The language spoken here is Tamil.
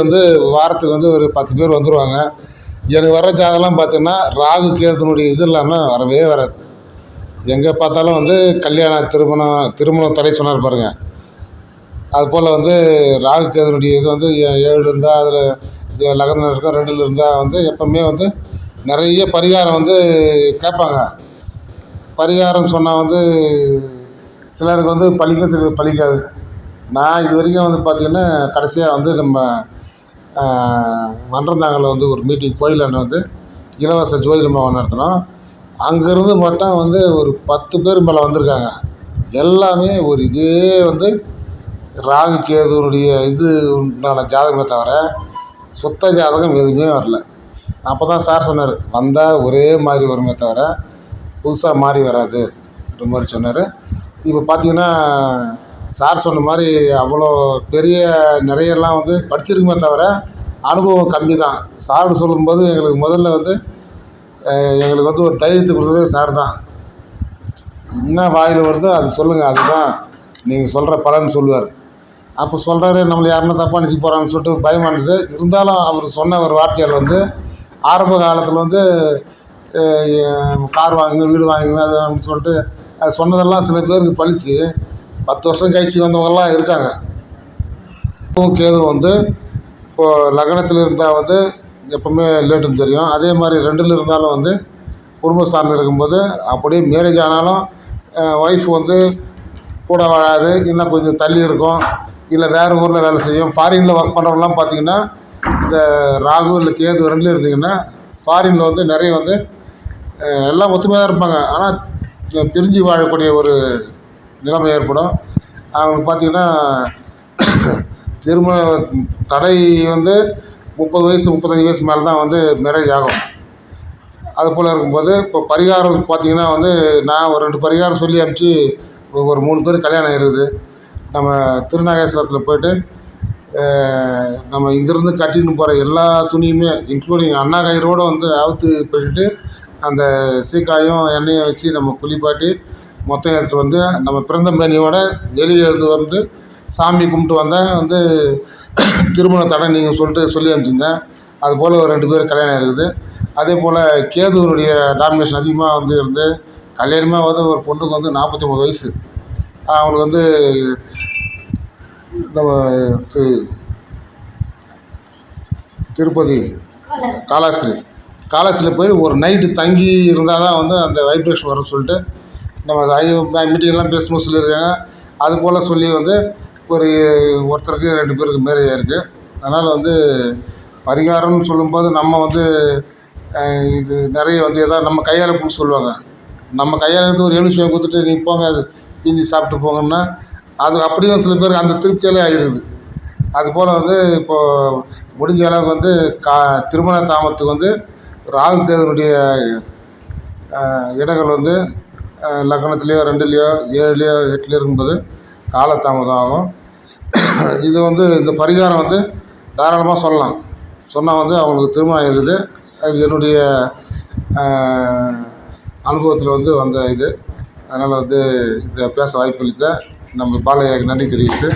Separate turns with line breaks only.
வந்து வாரத்துக்கு வந்து ஒரு 10 பேர் வந்துடுவாங்க. எனக்கு வர்ற ஜாதகம்லாம் பார்த்தீங்கன்னா ராகு கேதுனுடைய இது இல்லாமல் வரவே வராது. எங்கே பார்த்தாலும் வந்து கல்யாணம் திருமணம் தடை சொன்னார் பாருங்க. அதுபோல் வந்து ராகு கேதுனுடைய இது வந்து 7 இருந்தால் அதில் லக்னம் இருக்கும், 2ல் இருந்தால் வந்து எப்போவுமே வந்து நிறைய பரிகாரம் வந்து கேட்பாங்க. பரிகாரம் சொன்னால் வந்து சிலருக்கு வந்து பலிக்கும், சிலருக்கு பலிக்காது. நான் இது வரைக்கும் வந்து பார்த்திங்கன்னா கடைசியாக வந்து நம்ம மன்றந்தாங்கலில் வந்து ஒரு மீட்டிங் கோயிலாண்ட வந்து இலவச ஜோதிட முகாம் நடத்தினோம். அங்கேருந்து மட்டும் வந்து ஒரு 10 பேர் மேலே வந்திருக்காங்க. எல்லாமே ஒரு இதே வந்து ராகு கேதுனுடைய இது உண்டான ஜாதகமே தவிர சுத்த ஜாதகம் எதுவுமே வரல. அப்போ தான் சார் சொன்னார், வந்தால் ஒரே மாதிரி வருமே தவிர புதுசாக மாறி வராதுன்ற மாதிரி சொன்னார். இப்போ பார்த்திங்கன்னா சார் சொன்ன மாதிரி அவ்வளோ பெரிய நிறையெல்லாம் வந்து படிச்சிருக்குமே தவிர அனுபவம் கம்மி தான். சார் சொல்லும்போது எங்களுக்கு முதல்ல வந்து எங்களுக்கு வந்து ஒரு தைரியத்தை கொடுத்ததே சார் தான். என்ன வாயில் வருதோ அது சொல்லுங்கள், அதுதான் நீங்கள் சொல்கிற பலன்னு சொல்லுவார். அப்போ சொல்கிறாரு, நம்மளை யாருன்னா தப்பாக நினச்சி போகிறான்னு சொல்லிட்டு பயமானது. இருந்தாலும் அவர் சொன்ன ஒரு வார்த்தையால் வந்து ஆரம்ப காலத்தில் வந்து கார் வாங்குங்க, வீடு வாங்குங்க அதுன்னு சொல்லிட்டு அது சொன்னதெல்லாம் சில பேருக்கு பழிச்சு 10 வருஷம் கழிச்சு வந்தவங்கெல்லாம் இருக்காங்க. கேது வந்து இப்போது லக்னத்தில் இருந்தால் வந்து எப்போவுமே லேட்டுன்னு தெரியும். அதே மாதிரி 2ல் இருந்தாலும் வந்து குடும்பம் சார்ந்து இருக்கும்போது அப்படியே மேரேஜ் ஆனாலும் ஒய்ஃப் வந்து கூட வாழாது, இன்னும் கொஞ்சம் தள்ளி இருக்கும், இல்லை வேறு ஊரில் வேலை செய்யும். ஃபாரினில் ஒர்க் பண்ணுறவங்களாம் பார்த்திங்கன்னா இந்த ராகு இல்லை கேது 2லேயும் இருந்திங்கன்னா ஃபாரினில் வந்து நிறைய வந்து எல்லாம் ஒத்துமையாக தான் இருப்பாங்க. ஆனால் பிரிஞ்சு வாழக்கூடிய ஒரு நிலைமை ஏற்படும். அவங்களுக்கு பார்த்திங்கன்னா திருமண தடை வந்து 30 வயசு 35 வயசு மேலே தான் வந்து மேரேஜ் ஆகும். அதுபோல் இருக்கும்போது இப்போ பரிகாரம் பார்த்திங்கன்னா வந்து நான் ஒரு 2 பரிகாரம் சொல்லி அனுப்பிச்சி ஒரு 3 பேர் கல்யாணம் ஆகிருக்குது. நம்ம திருநாகேஸ்வரத்தில் போய்ட்டு நம்ம இங்கேருந்து கட்டின்னு போகிற எல்லா துணியுமே இன்க்ளூடிங் அண்ணா கயிறோடு வந்து அவுத்து போட்டுட்டு அந்த சீக்காயும் எண்ணெயும் வச்சு நம்ம குளிப்பாட்டி மொத்தம் எடுத்துகிட்டு வந்து நம்ம பிறந்த மேனியோட வெளியே எழுந்து வந்து சாமி கும்பிட்டு வந்தால் வந்து திருமண தடை நீங்கள் சொல்லி அனுப்பிச்சிங்க. அதுபோல் ஒரு 2 பேர் கல்யாணம் இருக்குது. அதே போல் கேதுவனுடைய டாமினேஷன் அதிகமாக வந்து இருந்து கல்யாணமாக வந்து ஒரு பொண்ணுக்கு வந்து 49 வயசு. அவங்களுக்கு வந்து நம்ம திருப்பதி காலாஸ்திரியில் போய் ஒரு நைட்டு தங்கி இருந்தால் தான் வந்து அந்த வைப்ரேஷன் வர சொல்லிட்டு நம்ம மீட்டிங்லாம் பேசும்போது சொல்லியிருக்காங்க. அதுபோல் சொல்லி வந்து ஒருத்தருக்கு 2 பேருக்கு மேரேஜ் ஆகிருக்கு. அதனால் வந்து பரிகாரம்னு சொல்லும்போது நம்ம வந்து இது நிறைய வந்து எதாவது நம்ம கையால் கொடுக்க சொல்லுவாங்க. நம்ம கையால் எடுத்து ஒரு எலுமிச்சம் கொடுத்துட்டு நீ போங்க அது பிஞ்சு சாப்பிட்டு போங்கன்னா அது அப்படியும் சில பேருக்கு அந்த திருப்தியாலே ஆகிருக்குது. அதுபோல் வந்து இப்போது முடிஞ்ச அளவுக்கு வந்து திருமண தாமத்துக்கு வந்து ராகு கேதுனுடைய இடங்கள் வந்து லக்னத்துலேயோ 2லேயோ 7லேயோ 8லேயோ இருக்கும்போது காலதாமதம் ஆகும். இது வந்து இந்த பரிகாரம் வந்து தாராளமாக சொல்லலாம். சொன்னால் வந்து அவங்களுக்கு திருமணம் ஆகிருக்குது. அது என்னுடைய அனுபவத்தில் வந்து வந்த இது. அதனால் வந்து இதை பேச வாய்ப்பளித்த நம்ம பாலையாக்கு நன்றி தெரிவித்து